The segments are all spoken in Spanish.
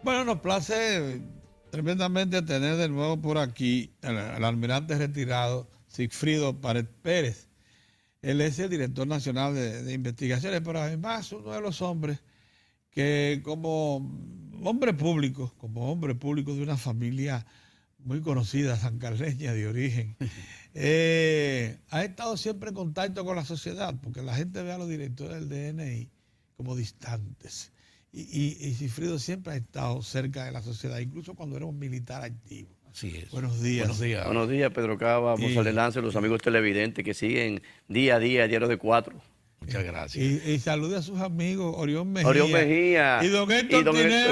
Bueno, nos place tremendamente tener de nuevo por aquí al almirante retirado Sigfrido Pared Pérez. Él es el director nacional de investigaciones, pero además uno de los hombres que como hombre público de una familia muy conocida, sancarleña de origen, ha estado siempre en contacto con la sociedad, porque la gente ve a los directores del DNI como distantes. Y Sigfrido siempre ha estado cerca de la sociedad, incluso cuando era un militar activo. Así es. Buenos días. Buenos días. Buenos días, Pedro Cava, Mozart Lance, los amigos televidentes que siguen día a día, Diario de 4. Muchas gracias. Y salude a sus amigos Orión Mejía. Orión Mejía Y don Héctor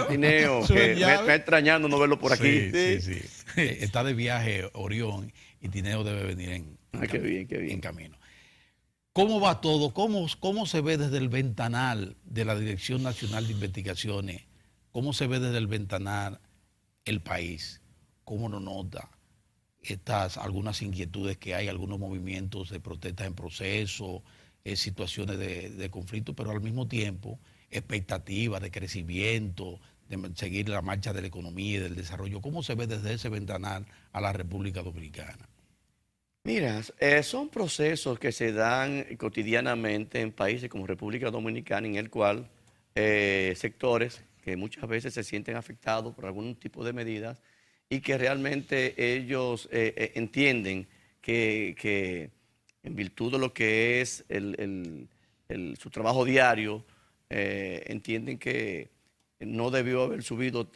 Tineo, que me está extrañando no verlo por aquí. Sí. Está de viaje Orión y Tineo debe venir en Qué bien. en camino. ¿Cómo va todo? ¿Cómo se ve desde el ventanal de la Dirección Nacional de Investigaciones? ¿Cómo se ve desde el ventanal el país? ¿Cómo nos nota algunas inquietudes que hay, algunos movimientos de protesta en proceso, situaciones de conflicto, pero al mismo tiempo expectativas de crecimiento, de seguir la marcha de la economía y del desarrollo? ¿Cómo se ve desde ese ventanal a la República Dominicana? Mira, son procesos que se dan cotidianamente en países como República Dominicana, en el cual sectores que muchas veces se sienten afectados por algún tipo de medidas y que realmente ellos entienden que en virtud de lo que es su trabajo diario, entienden que no debió haber subido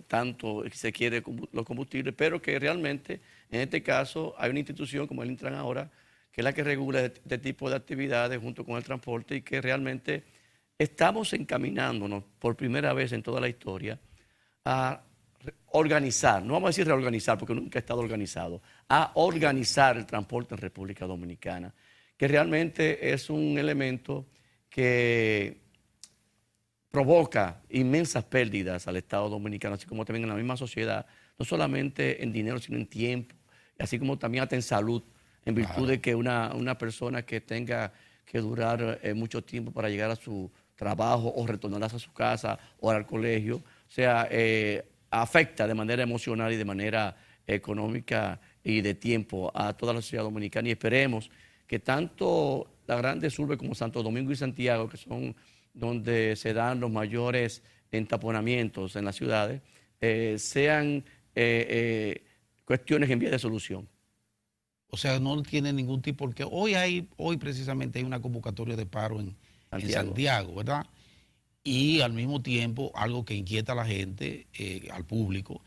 tanto, si se quiere, los combustibles, pero que realmente, en este caso, hay una institución como el Intran ahora, que es la que regula este tipo de actividades junto con el transporte y que realmente estamos encaminándonos por primera vez en toda la historia a organizar, no vamos a decir reorganizar porque nunca ha estado organizado, a organizar el transporte en República Dominicana, que realmente es un elemento que provoca inmensas pérdidas al Estado dominicano, así como también en la misma sociedad, no solamente en dinero, sino en tiempo, así como también hasta en salud, en virtud de que una persona que tenga que durar mucho tiempo para llegar a su trabajo o retornar a su casa o al colegio, o sea, afecta de manera emocional y de manera económica y de tiempo a toda la sociedad dominicana, y esperemos que tanto las grandes urbes como Santo Domingo y Santiago, que son donde se dan los mayores entaponamientos en las ciudades, sean cuestiones en vía de solución. O sea, no tiene ningún tipo, porque hoy precisamente hay una convocatoria de paro en Santiago, ¿verdad? Y al mismo tiempo algo que inquieta a la gente, al público,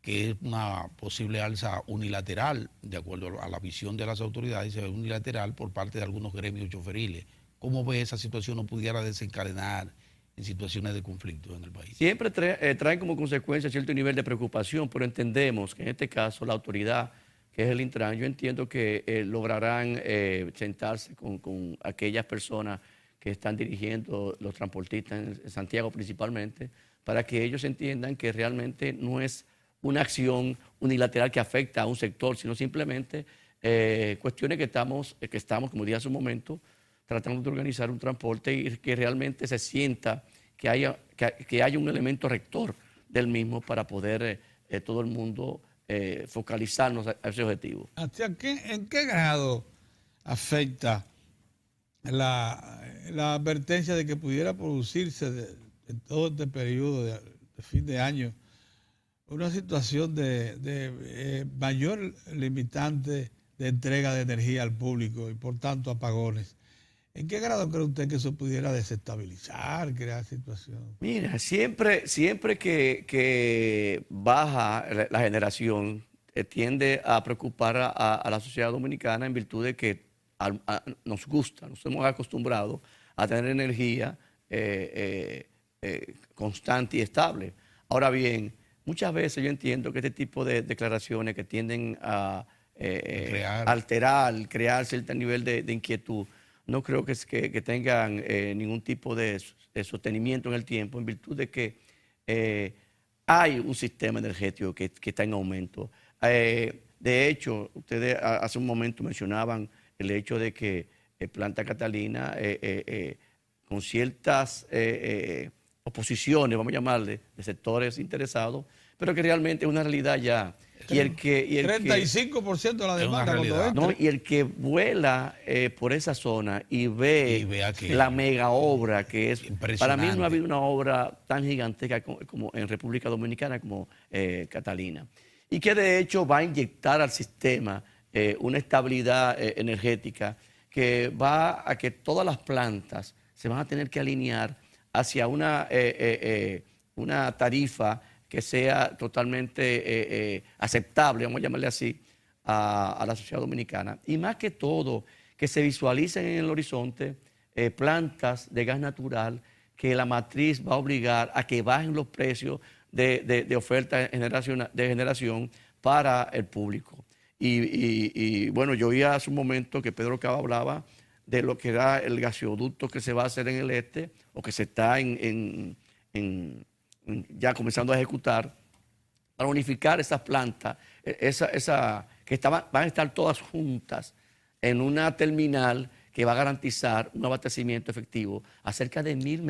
que es una posible alza unilateral, de acuerdo a la visión de las autoridades, unilateral por parte de algunos gremios choferiles. ¿Cómo ve esa situación o pudiera desencadenar en situaciones de conflicto en el país? Siempre traen como consecuencia cierto nivel de preocupación, pero entendemos que en este caso la autoridad, que es el Intran, yo entiendo que lograrán sentarse con aquellas personas que están dirigiendo los transportistas en Santiago principalmente, para que ellos entiendan que realmente no es una acción unilateral que afecta a un sector, sino simplemente cuestiones que estamos, como dije hace un momento, tratando de organizar un transporte y que realmente se sienta que haya un elemento rector del mismo para poder todo el mundo focalizarnos a ese objetivo. ¿En qué grado afecta la advertencia de que pudiera producirse en todo este periodo de fin de año una situación de mayor limitante de entrega de energía al público y por tanto apagones? ¿En qué grado cree usted que eso pudiera desestabilizar, crear situación? Mira, siempre que baja la generación, tiende a preocupar a la sociedad dominicana en virtud de que nos gusta, nos hemos acostumbrado a tener energía constante y estable. Ahora bien, muchas veces yo entiendo que este tipo de declaraciones que tienden a alterar, crear cierto nivel de inquietud, no creo que tengan ningún tipo de sostenimiento en el tiempo, en virtud de que hay un sistema energético que está en aumento. De hecho, ustedes hace un momento mencionaban el hecho de que Planta Catalina, con ciertas oposiciones, vamos a llamarle, de sectores interesados, pero que realmente es una realidad ya. Y el que 35% de la Es una demanda cuando realidad. entra. no, y el que vuela por esa zona y ve, Y ve aquello. la mega obra que es, para mí no ha Impresionante. habido una obra tan gigantesca como en República Dominicana como Catalina. Y que de hecho va a inyectar al sistema una estabilidad energética que va a que todas las plantas se van a tener que alinear hacia una tarifa que sea totalmente aceptable, vamos a llamarle así, a la sociedad dominicana. Y más que todo, que se visualicen en el horizonte plantas de gas natural que la matriz va a obligar a que bajen los precios de oferta de generación para el público. Y bueno, yo oía hace un momento que Pedro Cava hablaba de lo que era el gasoducto que se va a hacer en el este, o que se está ya comenzando a ejecutar, para unificar esas plantas, que van a estar todas juntas en una terminal que va a garantizar un abastecimiento efectivo a cerca de 1000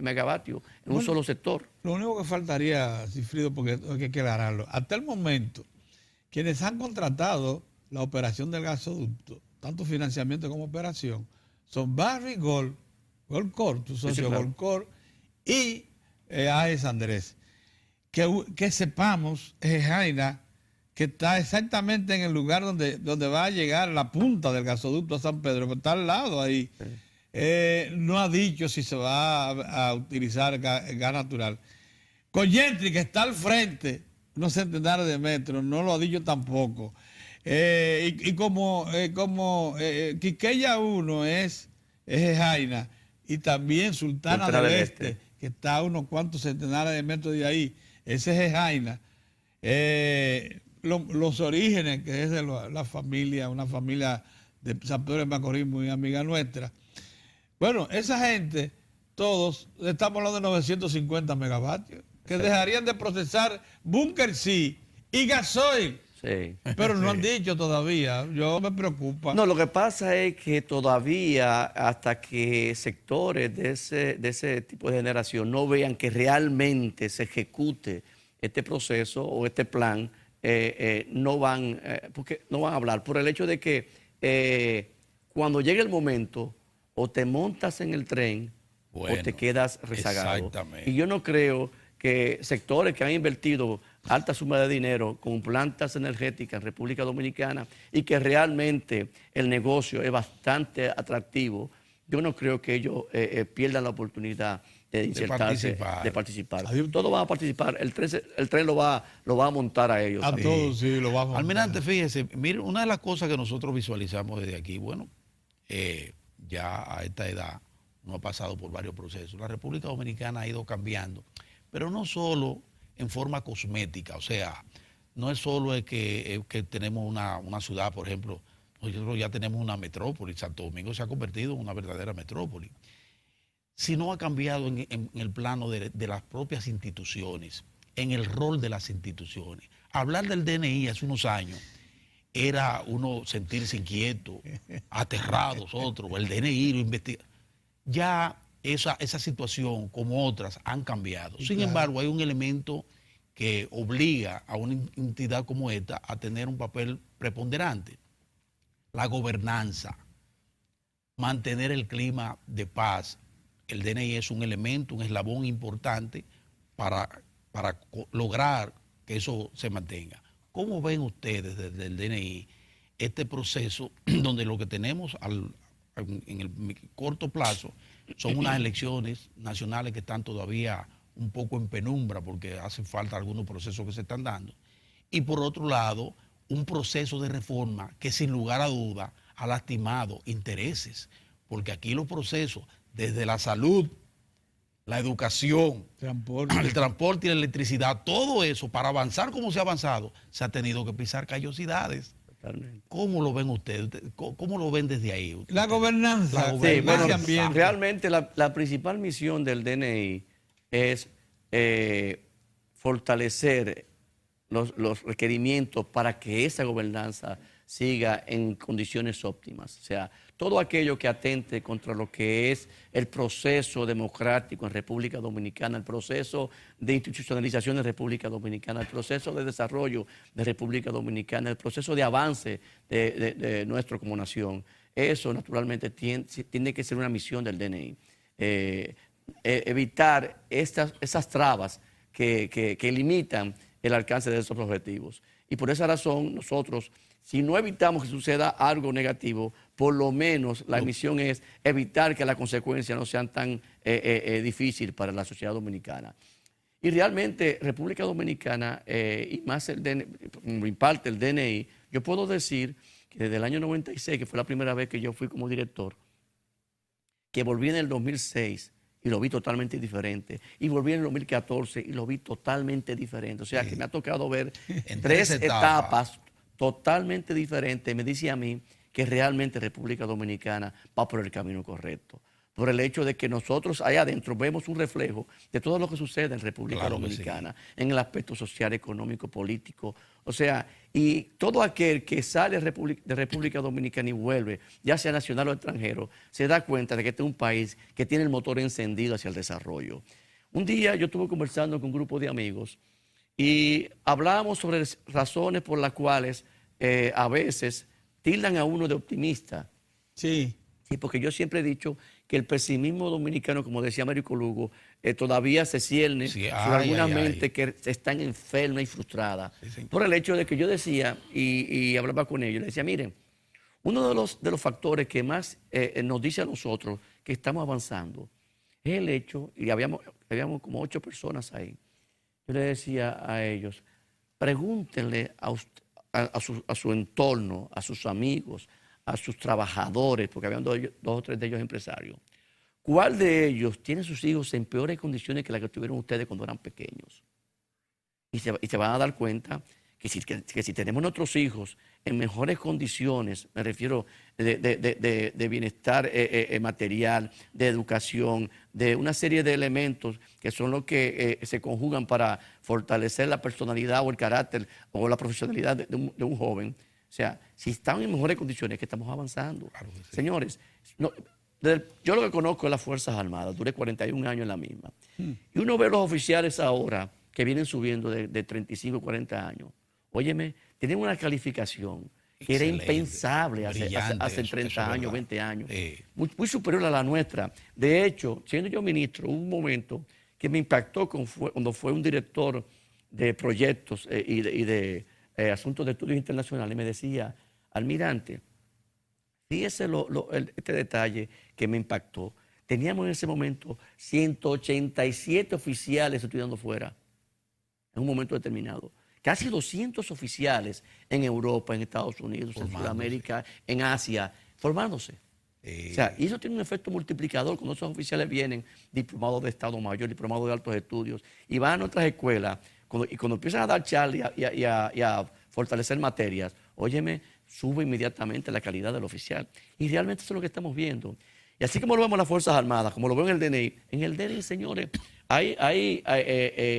megavatios en un solo sector. Lo único que faltaría, Cifrido, porque hay que aclararlo, hasta el momento, quienes han contratado la operación del gasoducto, tanto financiamiento como operación, son Barrick Gold, Goldcorp, tu socio, Sí, claro. Goldcorp, y AES Andrés. Que sepamos, Jaina, que está exactamente en el lugar donde va a llegar la punta del gasoducto a San Pedro, que está al lado ahí. No ha dicho si se va a utilizar gas natural. Coyentri, que está al frente, unos centenares de metros, no lo ha dicho tampoco. Y como Quiqueya 1 es Jaina, y también Sultana del Este, que está a unos cuantos centenares de metros de ahí, ese es Jaina. Los orígenes, que es de la familia, una familia de San Pedro de Macorís, muy amiga nuestra. Bueno, esa gente, todos, estamos hablando de 950 megavatios, que dejarían de procesar Bunker C y gasoil. Sí. Pero no han dicho todavía, yo me preocupa. No, lo que pasa es que todavía, hasta que sectores de ese tipo de generación no vean que realmente se ejecute este proceso o este plan, no van a hablar. Por el hecho de que cuando llegue el momento, o te montas en el tren o te quedas rezagado. Exactamente. Y yo no creo que sectores que han invertido alta suma de dinero con plantas energéticas en República Dominicana y que realmente el negocio es bastante atractivo, yo no creo que ellos pierdan la oportunidad de insertarse, de participar. Todos van a participar, el tren lo va a montar a ellos. A todos sí, lo vamos a Almirante, fíjese, mire, una de las cosas que nosotros visualizamos desde aquí, bueno, ya a esta edad uno ha pasado por varios procesos. La República Dominicana ha ido cambiando, pero no solo en forma cosmética, o sea, no es solo que tenemos una ciudad, por ejemplo, nosotros ya tenemos una metrópoli, Santo Domingo se ha convertido en una verdadera metrópoli, sino ha cambiado en el plano de las propias instituciones, en el rol de las instituciones. Hablar del DNI hace unos años era uno sentirse inquieto, aterrados otros, el DNI lo investiga. Ya esa situación, como otras, han cambiado. Sin embargo, hay un elemento que obliga a una entidad como esta a tener un papel preponderante: la gobernanza, mantener el clima de paz. El DNI es un elemento, un eslabón importante para lograr que eso se mantenga. ¿Cómo ven ustedes desde el DNI este proceso donde lo que tenemos en el corto plazo son unas elecciones nacionales que están todavía un poco en penumbra porque hacen falta algunos procesos que se están dando? Y por otro lado, un proceso de reforma que sin lugar a duda ha lastimado intereses, porque aquí los procesos, desde la salud, la educación, el transporte y la electricidad, todo eso, para avanzar como se ha avanzado, se ha tenido que pisar callosidades. Totalmente. ¿Cómo lo ven ustedes? ¿Cómo lo ven desde ahí? La gobernanza. Sí, bueno, ambiente. realmente la principal misión del DNI es fortalecer los requerimientos para que esa gobernanza siga en condiciones óptimas. O sea, todo aquello que atente contra lo que es el proceso democrático en República Dominicana, el proceso de institucionalización de República Dominicana, el proceso de desarrollo de República Dominicana, el proceso de avance de nuestro como nación. Eso naturalmente tiene que ser una misión del DNI. Evitar esas trabas que limitan el alcance de esos objetivos. Y por esa razón nosotros, si no evitamos que suceda algo negativo, por lo menos la misión es evitar que las consecuencias no sean tan difíciles para la sociedad dominicana. Y realmente República Dominicana, y más como imparte el DNI, yo puedo decir que desde el año 96, que fue la primera vez que yo fui como director, que volví en el 2006 y lo vi totalmente diferente, y volví en el 2014 y lo vi totalmente diferente. O sea, que me ha tocado ver En tres tres etapas totalmente diferentes. Me dice a mí que realmente República Dominicana va por el camino correcto, por el hecho de que nosotros allá adentro vemos un reflejo de todo lo que sucede en República Dominicana, en el aspecto social, económico, político. O sea, y todo aquel que sale de República Dominicana y vuelve, ya sea nacional o extranjero, se da cuenta de que este es un país que tiene el motor encendido hacia el desarrollo. Un día yo estuve conversando con un grupo de amigos y hablábamos sobre razones por las cuales a veces tildan a uno de optimista. Sí. Sí, porque yo siempre he dicho que el pesimismo dominicano, como decía Américo Lugo, todavía se cierne sobre algunas mentes que están enfermas y frustradas. Sí. Por el hecho de que yo decía, y hablaba con ellos, les decía, miren, uno de los factores que más nos dice a nosotros que estamos avanzando es el hecho, y habíamos como 8 personas ahí, yo les decía a ellos, pregúntenle a su entorno, a sus amigos, a sus trabajadores, porque habían 2 o 3 de ellos empresarios, ¿cuál de ellos tiene sus hijos en peores condiciones que las que tuvieron ustedes cuando eran pequeños? Y se van a dar cuenta que si tenemos nuestros hijos en mejores condiciones, me refiero de bienestar material, de educación, de una serie de elementos que son los que se conjugan para fortalecer la personalidad o el carácter o la profesionalidad de un joven. O sea, si están en mejores condiciones, que estamos avanzando. Claro que sí. Señores, yo lo que conozco es las Fuerzas Armadas, duré 41 años en la misma. Y uno ve los oficiales ahora que vienen subiendo de 35, 40 años. Óyeme, tienen una calificación que era impensable hace 30 años, 20 años. Muy superior a la nuestra. De hecho, siendo yo ministro, hubo un momento que me impactó cuando fue un director de proyectos y de asuntos de estudios internacionales, me decía, almirante, fíjese este detalle que me impactó. Teníamos en ese momento 187 oficiales estudiando fuera, en un momento determinado. Casi 200 oficiales en Europa, en Estados Unidos, en Sudamérica, en Asia, formándose. O sea, y eso tiene un efecto multiplicador cuando esos oficiales vienen diplomados de Estado Mayor, diplomados de altos estudios, y van a otras escuelas, y cuando empiezan a dar charlas y a fortalecer materias, óyeme, sube inmediatamente la calidad del oficial. Y realmente eso es lo que estamos viendo. Y así como lo vemos en las Fuerzas Armadas, como lo veo en el DNI, señores, hay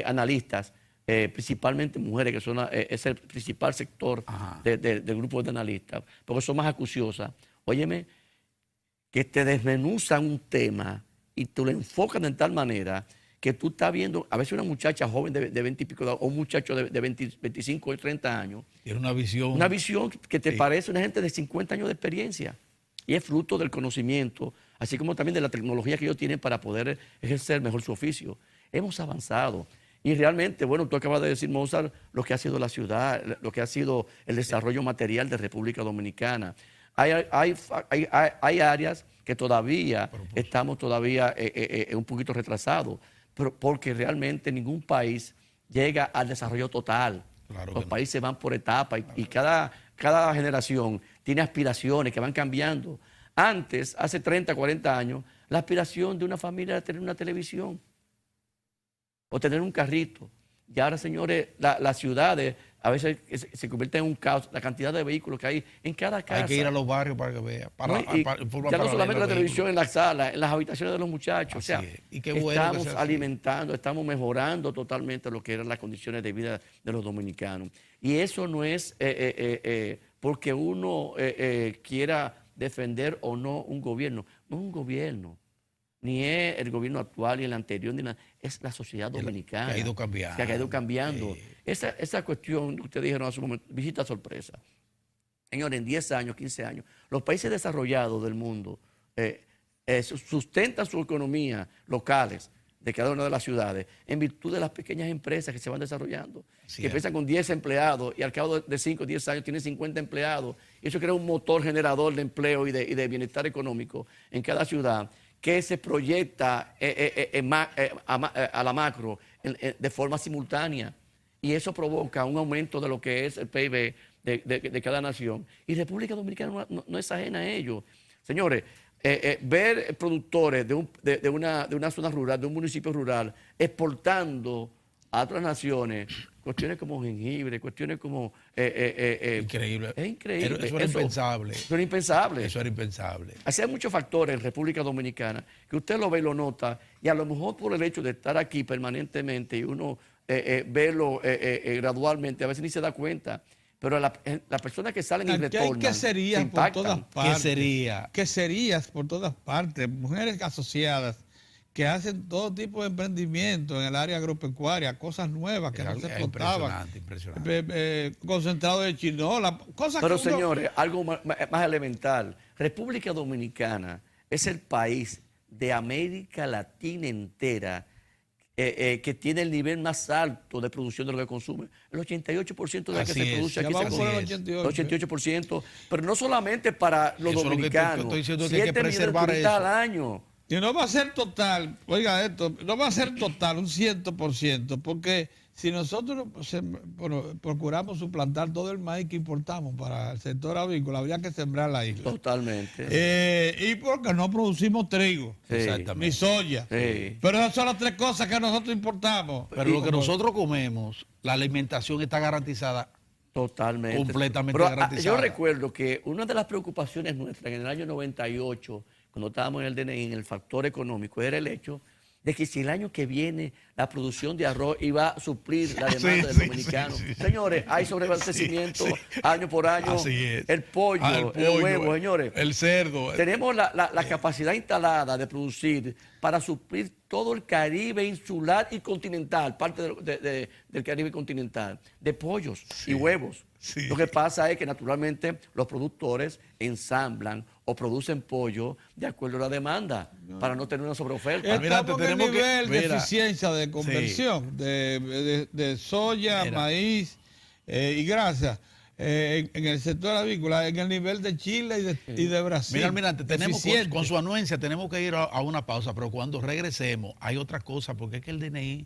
analistas, principalmente mujeres, que es el principal sector del grupo de analistas, porque son más acuciosas. Óyeme, que te desmenuzan un tema y te lo enfocan de tal manera que tú estás viendo, a veces una muchacha joven de 20 y pico, o un muchacho de 25 o 30 años. Tiene una visión. Una visión que te parece una gente de 50 años de experiencia. Y es fruto del conocimiento, así como también de la tecnología que ellos tienen para poder ejercer mejor su oficio. Hemos avanzado. Y realmente, bueno, tú acabas de decir, Mozart, lo que ha sido la ciudad, lo que ha sido el desarrollo material de República Dominicana. Hay áreas que todavía estamos un poquito retrasados, porque realmente ningún país llega al desarrollo total. Claro. Los países van por etapas y cada generación tiene aspiraciones que van cambiando. Antes, hace 30, 40 años, la aspiración de una familia era tener una televisión o tener un carrito. Y ahora, señores, las ciudades a veces se convierten en un caos. La cantidad de vehículos que hay en cada casa. Hay que ir a los barrios para que vea. Ya no solamente la televisión en las salas, en las habitaciones de los muchachos. Así o sea, y qué bueno estamos alimentando, estamos mejorando totalmente lo que eran las condiciones de vida de los dominicanos. Y eso no es porque uno quiera defender o no un gobierno. No es un gobierno, ni es el gobierno actual, ni el anterior, ni nada. Es la sociedad dominicana. Que ha ido cambiando. Que ha ido cambiando. Esa cuestión que ustedes dijeron hace un momento, visita sorpresa. Señores, en 10 años, 15 años, los países desarrollados del mundo sustentan su economía locales de cada una de las ciudades en virtud de las pequeñas empresas que se van desarrollando, que empiezan con 10 empleados y al cabo de 5 o 10 años tienen 50 empleados. Y eso crea un motor generador de empleo y de bienestar económico en cada ciudad que se proyecta a la macro de forma simultánea. Y eso provoca un aumento de lo que es el PIB de cada nación. Y República Dominicana no es ajena a ello. Señores, ver productores de una zona rural, de un municipio rural, exportando a otras naciones cuestiones como jengibre, cuestiones como... increíble. Es increíble. Eso era impensable. Eso era impensable. Eso era impensable. Así hay muchos factores en República Dominicana que usted lo ve y lo nota, y a lo mejor por el hecho de estar aquí permanentemente y uno verlo gradualmente, a veces ni se da cuenta. Pero las personas que salen y retornan ¿Qué serías se por impactan. todas partes? ¿Qué sería? ¿Qué serías por todas partes? Mujeres asociadas que hacen todo tipo de emprendimiento en el área agropecuaria, cosas nuevas que no se explotaban. Impresionante. Concentrado de chinola, cosas Pero que uno... señores, algo más elemental. República Dominicana es el país de América Latina entera que tiene el nivel más alto de producción de lo que consume. El 88% de lo que se produce aquí se consume. El 88%, pero no solamente para los dominicanos. Estoy diciendo que hay que 7 millones de preservar turistas eso. al año. Y no va a ser total, oiga esto, no va a ser total, un 100%, porque si nosotros procuramos suplantar todo el maíz que importamos para el sector avícola, habría que sembrar la isla. Totalmente. Y porque no producimos trigo, ni soya. Sí. Pero esas son las 3 cosas que nosotros importamos. Pero lo que nosotros comemos, la alimentación está garantizada. Totalmente. Completamente Pero, garantizada. yo recuerdo que una de las preocupaciones nuestras en el año 98, cuando estábamos en el DNI, en el factor económico, era el hecho de que si el año que viene la producción de arroz iba a suplir la demanda del dominicano. Señores, hay sobreabastecimiento año por año. Así es. El pollo, el huevo, señores. El cerdo. Tenemos la capacidad instalada de producir para suplir todo el Caribe insular y continental, parte del Caribe continental, de pollos y huevos. Sí. Lo que pasa es que naturalmente los productores ensamblan o producen pollo de acuerdo a la demanda para no tener una sobreoferta. Estamos en el nivel de eficiencia de conversión de soya, maíz y grasa en el sector avícola, en el nivel de Chile y de Brasil. Mira, Almirante, tenemos con su anuencia tenemos que ir a una pausa, pero cuando regresemos hay otra cosa, porque es que el DNI,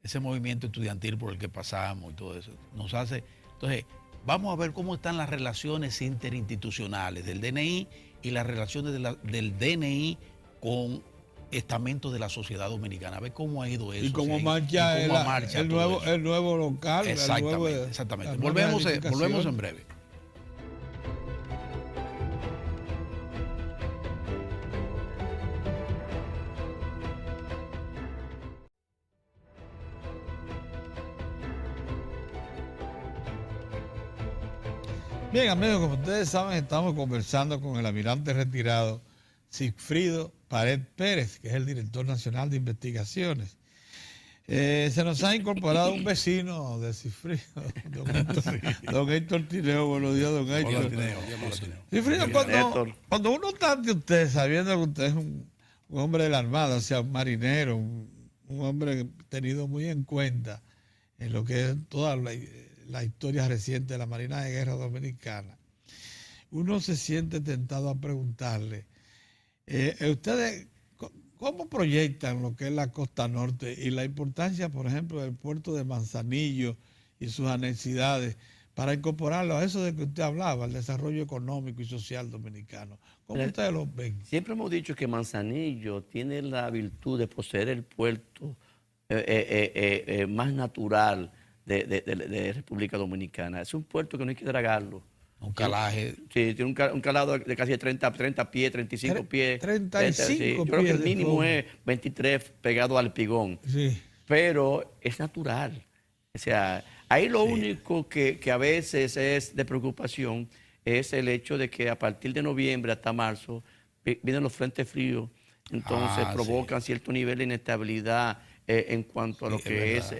ese movimiento estudiantil por el que pasamos y todo eso, nos hace... Entonces, vamos a ver cómo están las relaciones interinstitucionales del DNI y las relaciones del DNI con estamentos de la sociedad dominicana. A ver cómo ha ido eso. Y cómo marcha el nuevo local. Exactamente, exactamente. Volvemos en breve. Bien, amigos, como ustedes saben, estamos conversando con el almirante retirado Sigfrido Pared Pérez, que es el director nacional de investigaciones. Se nos ha incorporado un vecino de Sigfrido, don Héctor Tineo. Buenos días, don Héctor. Sigfrido, cuando uno está ante usted, sabiendo que usted es un hombre de la Armada, o sea, un marinero, un hombre tenido muy en cuenta en lo que es toda la historia reciente de la Marina de Guerra Dominicana, uno se siente tentado a preguntarle, ¿ustedes cómo proyectan lo que es la costa norte y la importancia, por ejemplo, del puerto de Manzanillo y sus anexidades para incorporarlo a eso de que usted hablaba, el desarrollo económico y social dominicano? ¿Cómo ustedes lo ven? Siempre hemos dicho que Manzanillo tiene la virtud de poseer el puerto más natural de República Dominicana. Es un puerto que no hay que dragarlo. Un calaje. Sí, tiene un calado de casi 30 pies, 35 pies. 35 sí. Yo creo que el mínimo es 23 pegado al pigón. Sí. Pero es natural. O sea, ahí lo único que a veces es de preocupación es el hecho de que a partir de noviembre hasta marzo vienen los frentes fríos, entonces provocan cierto nivel de inestabilidad en cuanto a lo que es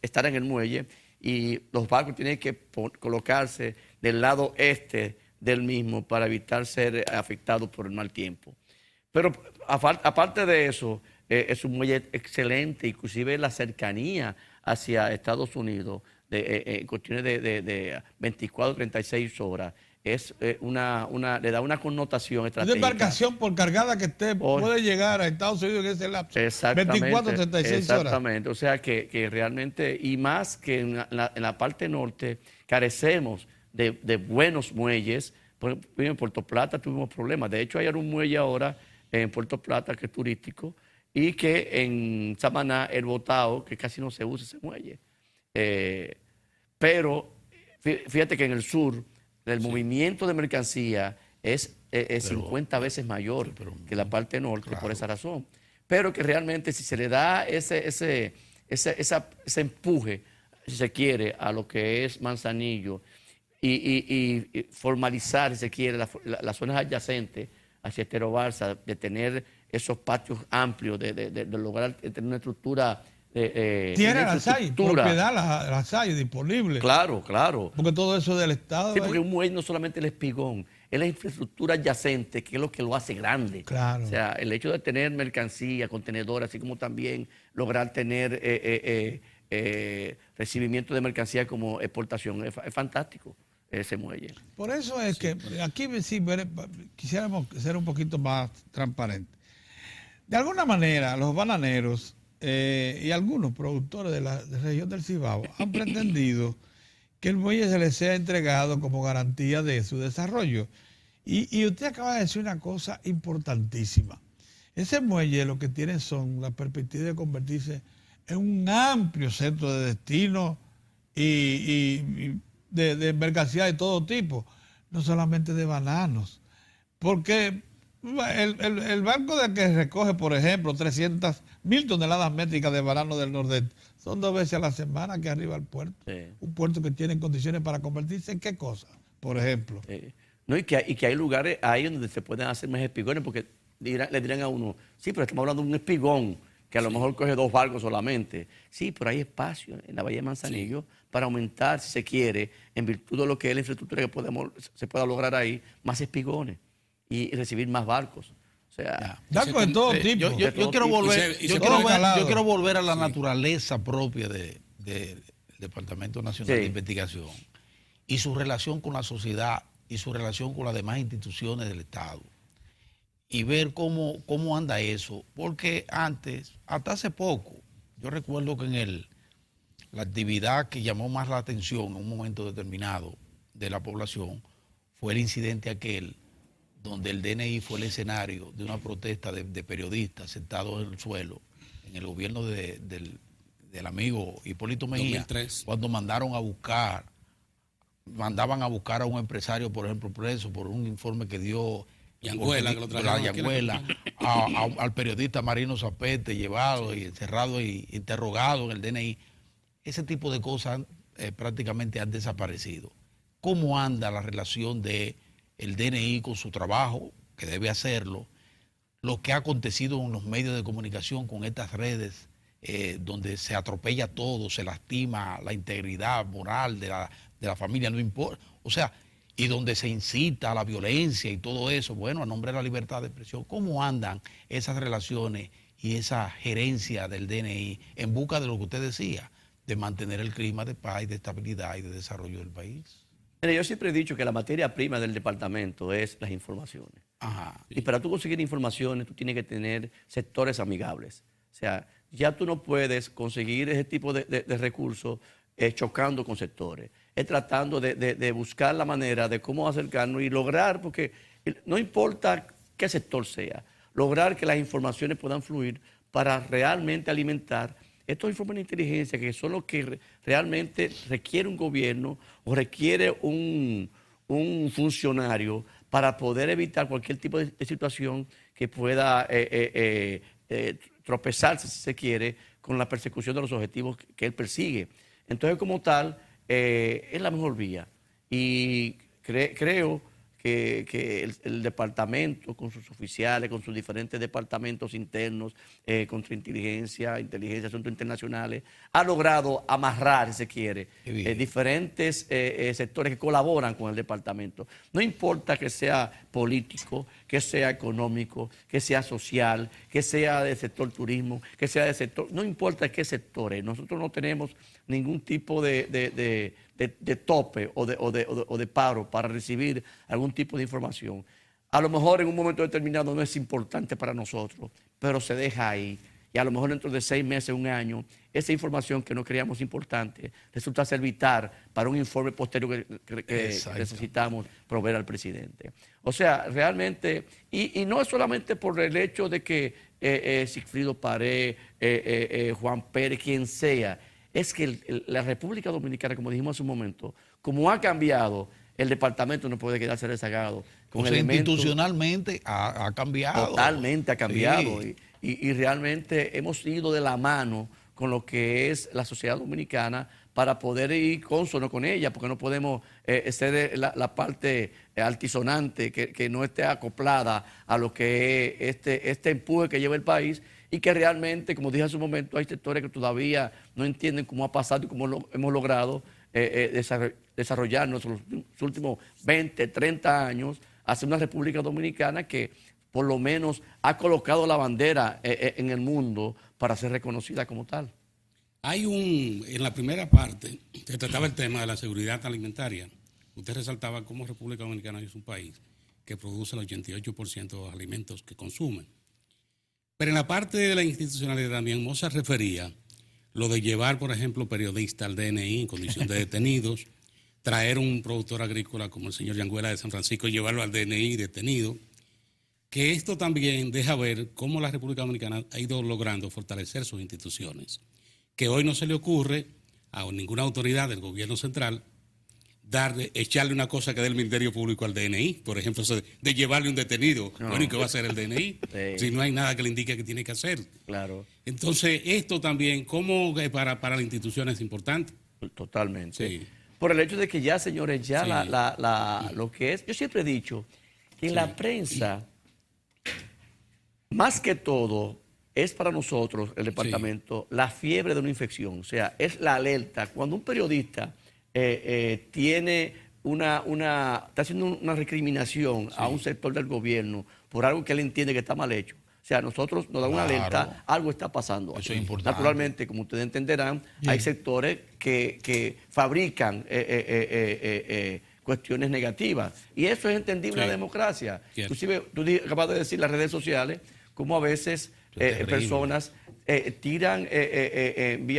estar en el muelle, y los barcos tienen que colocarse del lado este del mismo para evitar ser afectados por el mal tiempo. Pero aparte de eso, es un muelle excelente, inclusive la cercanía hacia Estados Unidos, en cuestiones de 24, 36 horas, es le da una connotación estratégica. Una embarcación por cargada que esté puede llegar a Estados Unidos en ese lapso. Exactamente. 24, 36 horas. Exactamente. O sea que realmente, y más que en la parte norte, carecemos de buenos muelles. En Puerto Plata tuvimos problemas. De hecho, hay un muelle ahora en Puerto Plata que es turístico, y que en Samaná, el Botao, que casi no se usa ese muelle. Pero fíjate que en el sur el movimiento de mercancía es 50 veces mayor que la parte norte, por esa razón. Pero que realmente si se le da ese empuje, si se quiere, a lo que es Manzanillo, y formalizar, si se quiere, las zonas adyacentes hacia Estero Balsa, de tener esos patios amplios, de lograr tener una estructura. Tiene las hay, propiedad las hay disponibles. Claro, claro. Porque todo eso del Estado. Sí, porque un muelle no es solamente el espigón, es la infraestructura adyacente, que es lo que lo hace grande. Claro. O sea, el hecho de tener mercancía, contenedores, así como también lograr tener recibimiento de mercancía como exportación, es fantástico ese muelle. Por eso es que aquí sí quisiéramos ser un poquito más transparentes. De alguna manera, los bananeros y algunos productores de la región del Cibao han pretendido que el muelle se les sea entregado como garantía de su desarrollo. Y usted acaba de decir una cosa importantísima. Ese muelle lo que tiene son la perspectiva de convertirse en un amplio centro de destino y de mercancía de todo tipo, no solamente de bananos. Porque el barco de que recoge, por ejemplo, 300.000 toneladas métricas de banano del Nordeste, son 2 veces a la semana que arriba al puerto. Sí. Un puerto que tiene condiciones para convertirse en qué cosa, por ejemplo. No, y que hay lugares ahí donde se pueden hacer más espigones, porque le dirán a uno, sí, pero estamos hablando de un espigón que a lo mejor coge 2 barcos solamente. Sí, pero hay espacio en la Bahía de Manzanillo para aumentar, si se quiere, en virtud de lo que es la infraestructura que se pueda lograr ahí, más espigones y recibir más barcos. O sea, barcos de todo tipo. Yo quiero volver a la naturaleza propia del Departamento Nacional de Investigación y su relación con la sociedad y su relación con las demás instituciones del Estado. Y ver cómo anda eso. Porque antes, hasta hace poco, yo recuerdo que la actividad que llamó más la atención en un momento determinado de la población fue el incidente aquel donde el DNI fue el escenario de una protesta de periodistas sentados en el suelo en el gobierno del amigo Hipólito Mejía, 2003. Cuando mandaban a buscar a un empresario, por ejemplo, preso por un informe que dio Yanguela, que lo trajeron al periodista Marino Zapete, llevado y encerrado y interrogado en el DNI. Ese tipo de cosas prácticamente han desaparecido. ¿Cómo anda la relación de el DNI con su trabajo, que debe hacerlo? Lo que ha acontecido en los medios de comunicación con estas redes, donde se atropella todo, se lastima la integridad moral de la familia, no importa. O sea, y donde se incita a la violencia y todo eso, bueno, a nombre de la libertad de expresión. ¿Cómo andan esas relaciones y esa gerencia del DNI en busca de lo que usted decía, de mantener el clima de paz y de estabilidad y de desarrollo del país? Mira, yo siempre he dicho que la materia prima del departamento es las informaciones. Ajá. Y para tú conseguir informaciones, tú tienes que tener sectores amigables. O sea, ya tú no puedes conseguir ese tipo de recursos chocando con sectores. Es tratando de buscar la manera de cómo acercarnos y lograr, porque no importa qué sector sea, lograr que las informaciones puedan fluir para realmente alimentar estos informes de inteligencia, que son los que realmente requiere un gobierno o requiere un funcionario para poder evitar cualquier tipo de situación que pueda tropezarse, si se quiere, con la persecución de los objetivos que él persigue. Entonces, como tal, es la mejor vía. Y creo que el departamento, con sus oficiales, con sus diferentes departamentos internos, contrainteligencia, inteligencia, asuntos internacionales, ha logrado amarrar, si se quiere, diferentes sectores que colaboran con el departamento. No importa que sea político, que sea económico, que sea social, que sea del sector turismo, que sea del sector, no importa qué sectores, nosotros no tenemos ningún tipo de tope o de paro para recibir algún tipo de información. A lo mejor en un momento determinado no es importante para nosotros, pero se deja ahí. Y a lo mejor dentro de 6 meses, un año, esa información que no creíamos importante resulta ser vital para un informe posterior que necesitamos proveer al presidente. O sea, realmente, y no es solamente por el hecho de que Sigfrido Pared, Juan Pérez, quien sea, es que la República Dominicana, como dijimos hace un momento, como ha cambiado, el departamento no puede quedarse rezagado. O sea, institucionalmente ha cambiado. Totalmente ha cambiado. Sí. Y realmente hemos ido de la mano con lo que es la sociedad dominicana para poder ir cónsono con ella, porque no podemos ser la parte altisonante que no esté acoplada a lo que es este empuje que lleva el país, y que realmente, como dije hace un momento, hay sectores que todavía no entienden cómo ha pasado y cómo hemos logrado desarrollar nuestros últimos 20, 30 años hacia una República Dominicana que por lo menos ha colocado la bandera en el mundo para ser reconocida como tal. En la primera parte, se trataba el tema de la seguridad alimentaria. Usted resaltaba cómo República Dominicana es un país que produce el 88% de los alimentos que consumen. Pero en la parte de la institucionalidad también Moza refería lo de llevar, por ejemplo, periodistas al DNI en condición de detenidos, traer un productor agrícola como el señor Yanguela de San Francisco y llevarlo al DNI detenido, que esto también deja ver cómo la República Dominicana ha ido logrando fortalecer sus instituciones, que hoy no se le ocurre a ninguna autoridad del gobierno central echarle una cosa que dé el Ministerio Público al DNI, por ejemplo, de llevarle un detenido. No. Bueno, ¿y qué va a hacer el DNI? Sí. Si no hay nada que le indique que tiene que hacer. Claro. Entonces, esto también, ¿cómo para las instituciones es importante? Totalmente. Sí. Por el hecho de que ya, señores, ya sí. Lo que es, yo siempre he dicho que la prensa, más que todo, es para nosotros, el departamento, la fiebre de una infección. O sea, es la alerta. Cuando un periodista tiene está haciendo una recriminación a un sector del gobierno por algo que él entiende que está mal hecho. O sea, nosotros nos da una alerta, algo está pasando. Eso es importante. Naturalmente, como ustedes entenderán, hay sectores que fabrican cuestiones negativas. Y eso es entendible en la democracia. Inclusive, tú acabas de decir las redes sociales, como a veces personas envían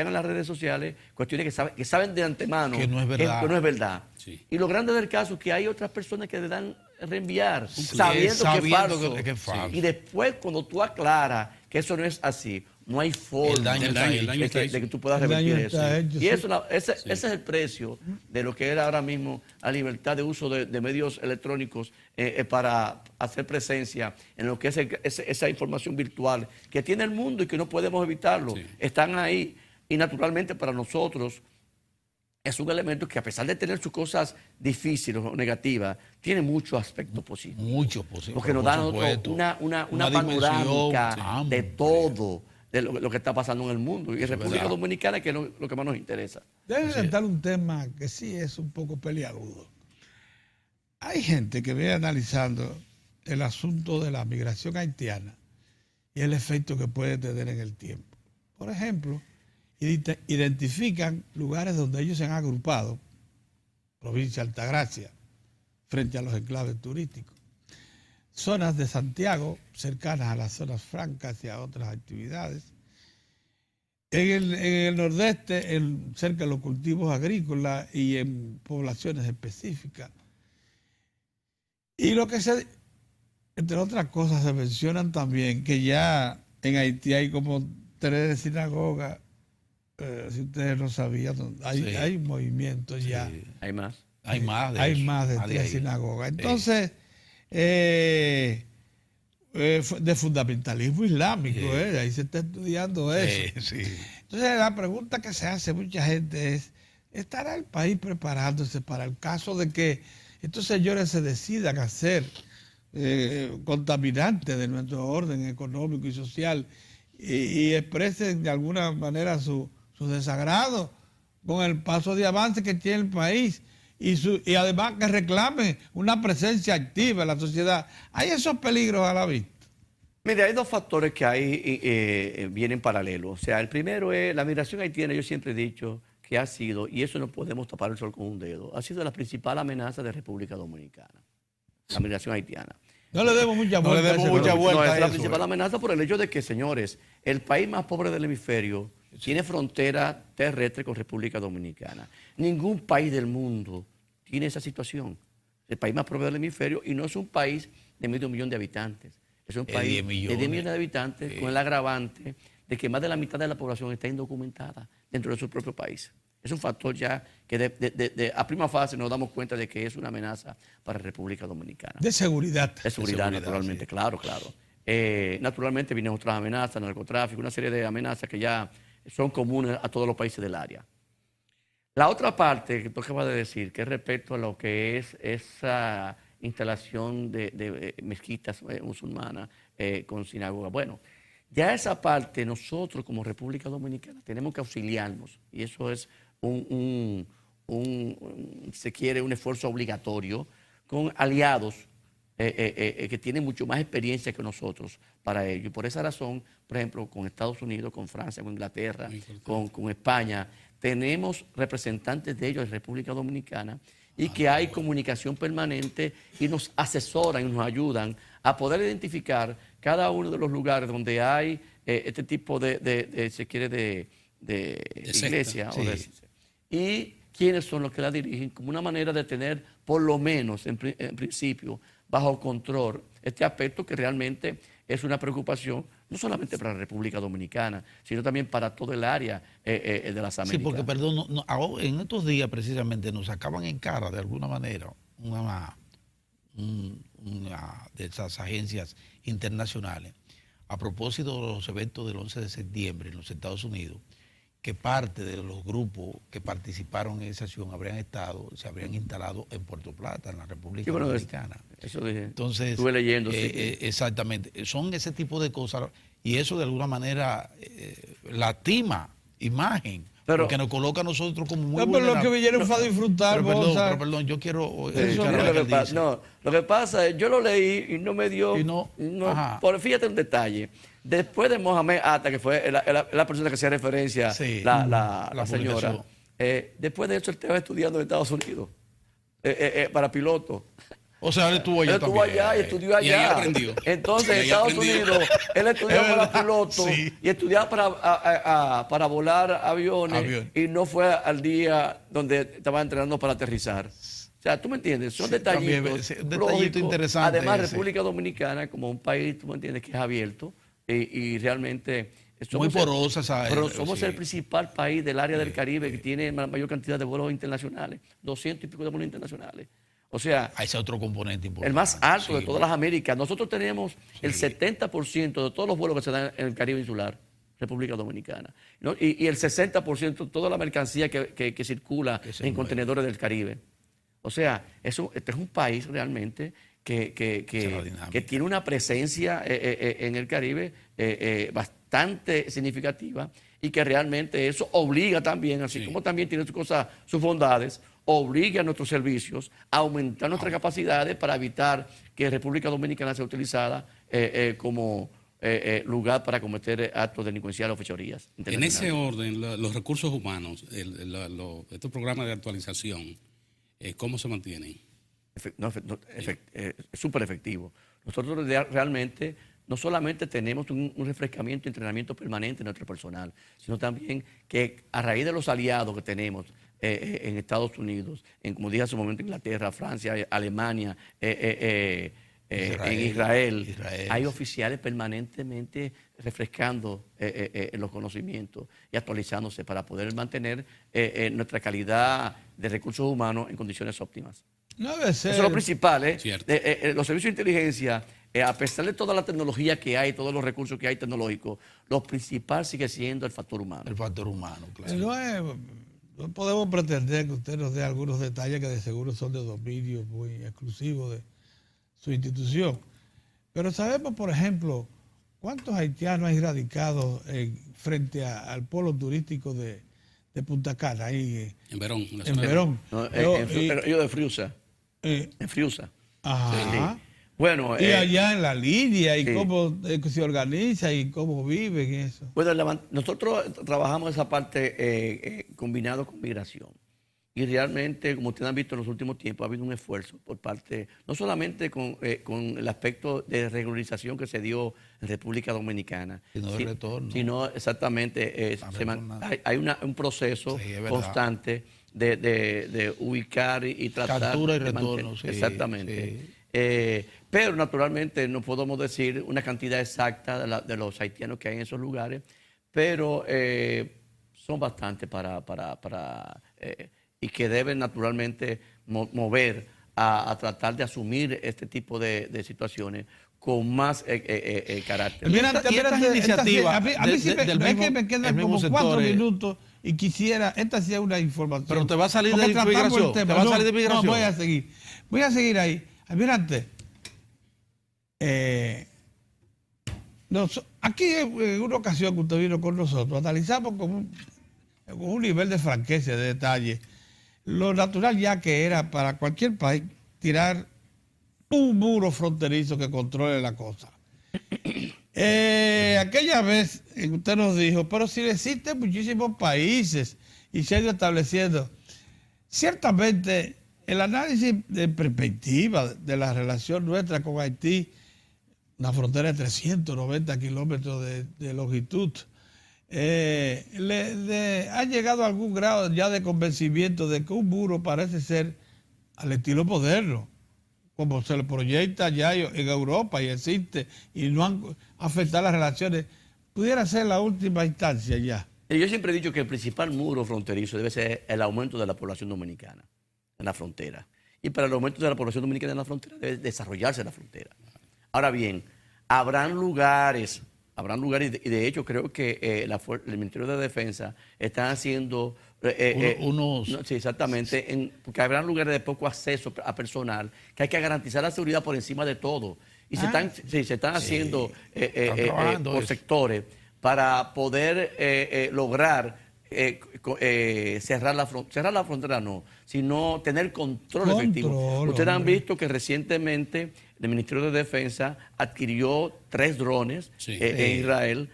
a las redes sociales cuestiones que saben de antemano que no es verdad. Que no es verdad. Sí. Y lo grande del caso es que hay otras personas que le dan reenviar, sabiendo que es falso. Y después, cuando tú aclaras que eso no es así, no hay forma de que tú puedas revertir eso. Y ese es el precio de lo que era ahora mismo la libertad de uso de medios electrónicos para hacer presencia en lo que es esa información virtual que tiene el mundo y que no podemos evitarlo. Sí. Están ahí y naturalmente para nosotros es un elemento que, a pesar de tener sus cosas difíciles o negativas, tiene muchos aspectos positivos. Muchos positivos. Porque nos da una panorámica de todo, de lo que está pasando en el mundo. Y en República Dominicana, que es lo que más nos interesa. Debe tratar un tema que sí es un poco peliagudo. Hay gente que viene analizando el asunto de la migración haitiana y el efecto que puede tener en el tiempo. Por ejemplo, identifican lugares donde ellos se han agrupado, provincia de Altagracia, frente a los enclaves turísticos. Zonas de Santiago, cercanas a las zonas francas y a otras actividades. En el nordeste, cerca de los cultivos agrícolas y en poblaciones específicas. Y lo que entre otras cosas, se mencionan también que ya en Haití hay como 3 sinagogas. Si ustedes no sabían, hay movimientos ya. Hay más. Hay más de 3 sinagogas. Entonces, de fundamentalismo islámico, ahí se está estudiando eso. Entonces, la pregunta que se hace mucha gente es, ¿estará el país preparándose para el caso de que estos señores se decidan a ser contaminantes de nuestro orden económico y social y expresen de alguna manera su desagrado con el paso de avance que tiene el país y además que reclamen una presencia activa en la sociedad. Hay esos peligros a la vista. Mire, hay dos factores que vienen paralelos. O sea, el primero es la migración haitiana. Yo siempre he dicho que ha sido, y eso no podemos tapar el sol con un dedo, ha sido la principal amenaza de República Dominicana, la migración haitiana. No le demos mucha vuelta. No le demos mucha vuelta. No, es la eso, principal amenaza por el hecho de que, señores, el país más pobre del hemisferio tiene frontera terrestre con República Dominicana. Ningún país del mundo tiene esa situación. El país más pobre del hemisferio, y no es un país de medio millón de habitantes. Es un país de 10 millones de habitantes con el agravante de que más de la mitad de la población está indocumentada dentro de su propio país. Es un factor ya que a prima fase nos damos cuenta de que es una amenaza para la República Dominicana. De seguridad. De seguridad, naturalmente, sí. Claro. Naturalmente vienen otras amenazas, narcotráfico, una serie de amenazas que ya son comunes a todos los países del área. La otra parte que tú acabas de decir, que es respecto a lo que es esa instalación de mezquitas musulmanas con sinagoga. Bueno, ya esa parte nosotros como República Dominicana tenemos que auxiliarnos, y eso es se quiere un esfuerzo obligatorio con aliados que tienen mucho más experiencia que nosotros para ello. Y por esa razón, por ejemplo, con Estados Unidos, con Francia, con Inglaterra, con España, tenemos representantes de ellos en República Dominicana y que hay comunicación permanente y nos asesoran y nos ayudan a poder identificar cada uno de los lugares donde hay este tipo de iglesia. Sí. Y quiénes son los que la dirigen, como una manera de tener, por lo menos en principio, bajo control este aspecto que realmente es una preocupación, no solamente para la República Dominicana, sino también para todo el área de las Américas. Sí, porque, perdón, en estos días precisamente nos sacaban en cara, de alguna manera, una de esas agencias internacionales, a propósito de los eventos del 11 de septiembre en los Estados Unidos, que parte de los grupos que participaron en esa acción se habrían instalado en Puerto Plata, en la República Dominicana. Eso dije. Entonces, estuve leyendo. Sí. Exactamente. Son ese tipo de cosas, y eso de alguna manera lastima imagen, porque nos coloca a nosotros como muy pero lo que vinieron fue a disfrutar. Pero perdón, yo quiero lo que pasa es, yo lo leí y no me dio... fíjate un detalle. Después de Mohamed Atta, que fue la persona que hacía referencia, sí, la señora, después de eso él estaba estudiando en Estados Unidos para piloto. O sea, él estuvo allá también. Él estuvo allá y estudió allá. Y ahí aprendió. Entonces, en Estados Unidos, él estudió para piloto y estudiaba para volar aviones y no fue al día donde estaba entrenando para aterrizar. O sea, tú me entiendes, son detallitos. Un detallito interesante. Además, República Dominicana, como un país, tú me entiendes, que es abierto y realmente... Muy porosa pero somos el principal país del área del Caribe que tiene la mayor cantidad de vuelos internacionales, 200 y pico de vuelos internacionales. O sea, ese otro componente importante. El más alto de todas las Américas. Nosotros tenemos el 70% de todos los vuelos que se dan en el Caribe insular, República Dominicana. ¿No? Y el 60% de toda la mercancía que circula en contenedores del Caribe. O sea, este es un país realmente que tiene una presencia en el Caribe bastante significativa y que realmente eso obliga también, así como también tiene sus bondades, obliga a nuestros servicios a aumentar nuestras capacidades para evitar que República Dominicana sea utilizada como lugar para cometer actos delincuenciales o fechorías. En ese orden, los recursos humanos, estos programas de actualización, ¿cómo se mantienen? Es súper efectivo. Nosotros realmente no solamente tenemos un refrescamiento y entrenamiento permanente en nuestro personal, sino también que a raíz de los aliados que tenemos en Estados Unidos, como dije hace un momento, Inglaterra, Francia, Alemania, en Israel, hay oficiales permanentemente refrescando los conocimientos y actualizándose para poder mantener nuestra calidad de recursos humanos en condiciones óptimas. No debe ser. Eso es lo principal, Los servicios de inteligencia, a pesar de toda la tecnología que hay, todos los recursos que hay tecnológicos, lo principal sigue siendo el factor humano. El factor humano, claro. No es no podemos pretender que usted nos dé algunos detalles que de seguro son de dominio muy exclusivo de su institución. Pero sabemos, por ejemplo, cuántos haitianos hay radicados frente al polo turístico de Punta Cana, ahí En Verón. En la en ciudad. Verón. No, Y- yo de Friusa. eh, En Friusa. ajá. Sí. Bueno, Y allá en la línea, y sí. cómo se organiza y cómo viven y eso. bueno, nosotros trabajamos esa parte combinado con migración. Y realmente, como ustedes han visto en los últimos tiempos, ha habido un esfuerzo por parte, no solamente con el aspecto de regularización que se dio en República Dominicana, Sino de retorno. sino exactamente, hay un proceso Sí, es verdad. constante de ubicar y tratar. Captura y de retorno, mantener- sí, exactamente. sí. Pero naturalmente no podemos decir una cantidad exacta de los haitianos que hay en esos lugares, pero son bastantes y que deben naturalmente mover a tratar de asumir este tipo de situaciones con más carácter. Y estas iniciativas a mí sí del es que mismo- me quedan el mismo como 4 sector, minutos y quisiera, esta sí es una información. Pero te va a salir Porque de tratamos inmigración, el tema. te va a salir de inmigración. No, voy a seguir ahí. Almirante, aquí en una ocasión que usted vino con nosotros, analizamos con un nivel de franqueza, de detalle, lo natural ya que era para cualquier país tirar un muro fronterizo que controle la cosa. Aquella vez usted nos dijo, pero si existen muchísimos países y se ha ido estableciendo, ciertamente el análisis de perspectiva de la relación nuestra con Haití, una frontera de 390 kilómetros de longitud, ha llegado a algún grado ya de convencimiento de que un muro parece ser al estilo moderno, como se le proyecta ya en Europa y existe, y no han afectado las relaciones, pudiera ser la última instancia ya. Yo siempre he dicho que el principal muro fronterizo debe ser el aumento de la población dominicana en la frontera. Y para el aumento de la población dominicana en la frontera debe desarrollarse la frontera. Ahora bien, habrán lugares, y de hecho creo que el Ministerio de Defensa está haciendo sí, exactamente, porque habrán lugares de poco acceso a personal, que hay que garantizar la seguridad por encima de todo. Y se están haciendo trabajando por eso. sectores para poder lograr cerrar la frontera, no, sino tener control efectivo. Ustedes han visto que recientemente el Ministerio de Defensa adquirió 3 drones en Israel,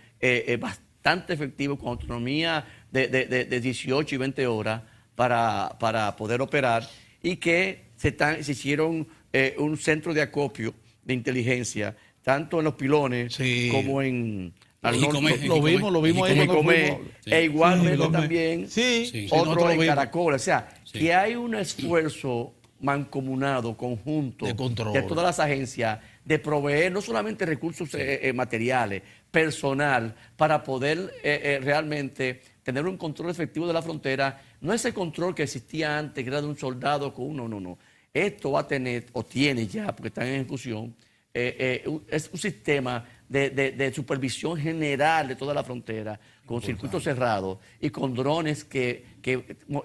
bastante efectivos, con autonomía de 18 y 20 horas para poder operar, y que se hicieron un centro de acopio de inteligencia, tanto en los pilones como en... Lo vimos ahí cuando fuimos. E igualmente Sí, también sí, otro nosotros lo en vimos. Caracol. O sea, que hay un esfuerzo mancomunado, conjunto, De control. de todas las agencias, de proveer no solamente recursos materiales, personal, para poder realmente tener un control efectivo de la frontera. No ese control que existía antes, que era de un soldado con uno, no. Esto va a tener, o tiene ya, porque está en ejecución, es un sistema de supervisión general de toda la frontera, con circuitos cerrados y con drones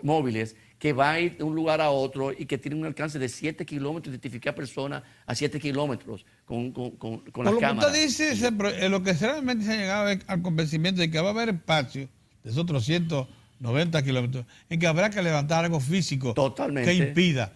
móviles que van a ir de un lugar a otro y que tienen un alcance de 7 kilómetros, identificar personas a 7 kilómetros con Por las lo que cámaras. usted dice, lo que realmente se ha llegado es al convencimiento de que va a haber espacio de esos 390 kilómetros en que habrá que levantar algo físico Totalmente. que impida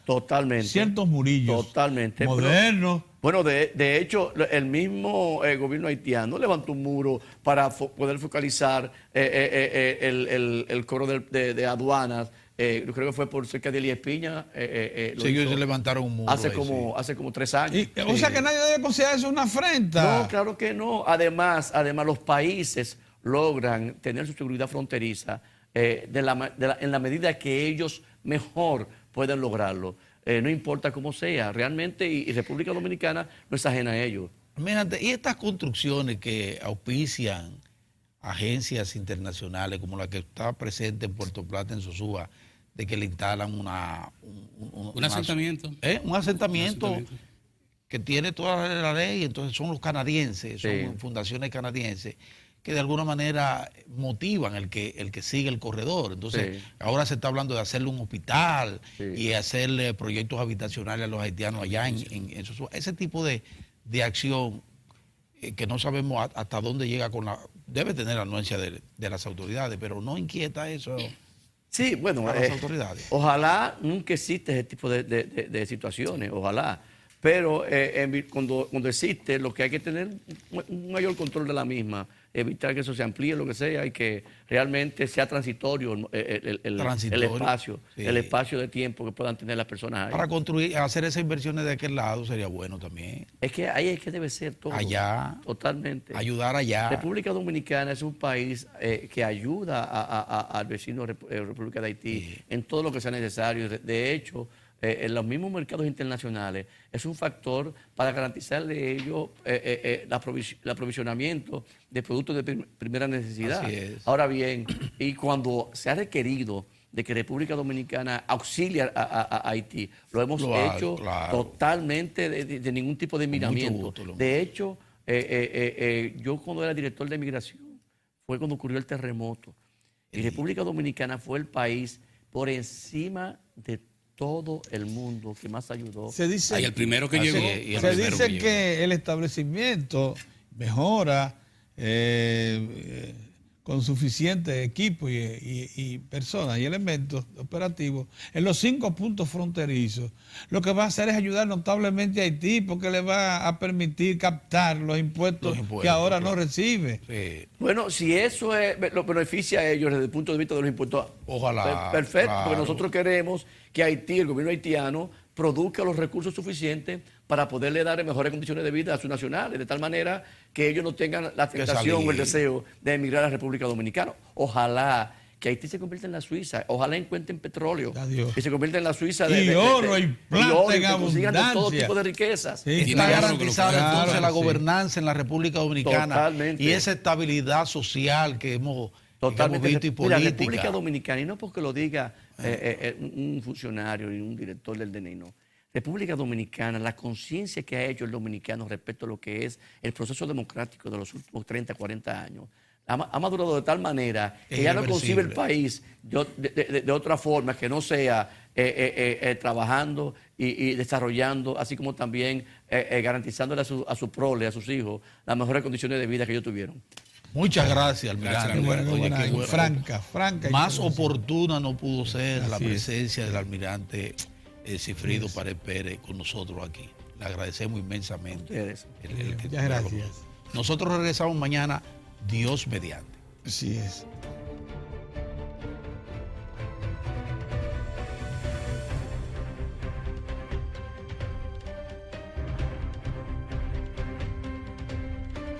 ciertos murillos Totalmente. modernos. Bueno, de hecho, el mismo gobierno haitiano levantó un muro para poder focalizar el coro de aduanas. Yo creo que fue por cerca de Elías Piña. Sí, ellos levantaron un muro. Hace ahí, como 3 años. O sea que nadie debe considerar eso una afrenta. No, claro que no. Además, los países logran tener su seguridad fronteriza en la medida que ellos mejor pueden lograrlo. No importa cómo sea, realmente, y República Dominicana no es ajena a ello. Mírate, y estas construcciones que auspician agencias internacionales como la que está presente en Puerto Plata, en Sosúa, de que le instalan un asentamiento. Un asentamiento que tiene toda la ley, entonces son los canadienses, son fundaciones canadienses, que de alguna manera motivan el que sigue el corredor. Entonces, Sí. ahora se está hablando de hacerle un hospital Sí. y hacerle proyectos habitacionales a los haitianos allá en ese tipo de acción que no sabemos hasta dónde llega debe tener la anuencia de las autoridades, pero no inquieta eso Sí, bueno, a las autoridades. ojalá nunca existe ese tipo de situaciones, ojalá. Pero cuando existe, lo que hay que tener un mayor control de la misma, evitar que eso se amplíe, lo que sea, y que realmente sea transitorio Transitorio, el espacio de tiempo que puedan tener las personas ahí. Para hacer esas inversiones de aquel lado sería bueno también. Es que ahí es que debe ser todo. Allá. Totalmente. Ayudar allá. República Dominicana es un país que ayuda al vecino República de Haití en todo lo que sea necesario. De hecho, en los mismos mercados internacionales es un factor para garantizarle a ellos el aprovisionamiento de productos de primera necesidad. Así es. Ahora bien, y cuando se ha requerido de que República Dominicana auxilie a Haití, lo hemos hecho totalmente de ningún tipo de miramiento. De hecho, yo cuando era director de migración, fue cuando ocurrió el terremoto. Y República Dominicana fue el país por encima de todo el mundo que más ayudó. Se dice, el primero que llegó. Se dice que el establecimiento mejora con suficiente equipo y personas y elementos operativos en los 5 puntos fronterizos. Lo que va a hacer es ayudar notablemente a Haití porque le va a permitir captar los impuestos que ahora no recibe. Sí. Bueno, si eso lo beneficia a ellos desde el punto de vista de los impuestos, ojalá. Perfecto, Claro. porque nosotros queremos que Haití, el gobierno haitiano, produzca los recursos suficientes para poderle dar mejores condiciones de vida a sus nacionales, de tal manera que ellos no tengan la tentación o el deseo de emigrar a la República Dominicana. Ojalá que Haití se convierta en la Suiza, ojalá encuentren petróleo y se convierta en la Suiza y oro y plata en que consigan de todo abundancia. tipo de riquezas. Sí, Está garantizada claro, entonces la sí. gobernanza en la República Dominicana. Totalmente. Y esa estabilidad social que hemos visto y Mira, política. República Dominicana, y no porque lo diga un funcionario ni un director del DNI, no. República Dominicana, la conciencia que ha hecho el dominicano respecto a lo que es el proceso democrático de los últimos 30, 40 años, ha madurado de tal manera que ya no concibe el país de otra forma que no sea trabajando y desarrollando, así como también garantizándole a su prole, a sus hijos, las mejores condiciones de vida que ellos tuvieron. Muchas gracias, almirante. Gracias, Oye, qué bueno. Franca. Más oportuna no pudo ser la Así es. presencia del almirante Cifrido Pared Pérez con nosotros aquí. Le agradecemos inmensamente. Ustedes. el que Muchas estuviera con gracias. nosotros. Nosotros regresamos mañana, Dios mediante. Así es.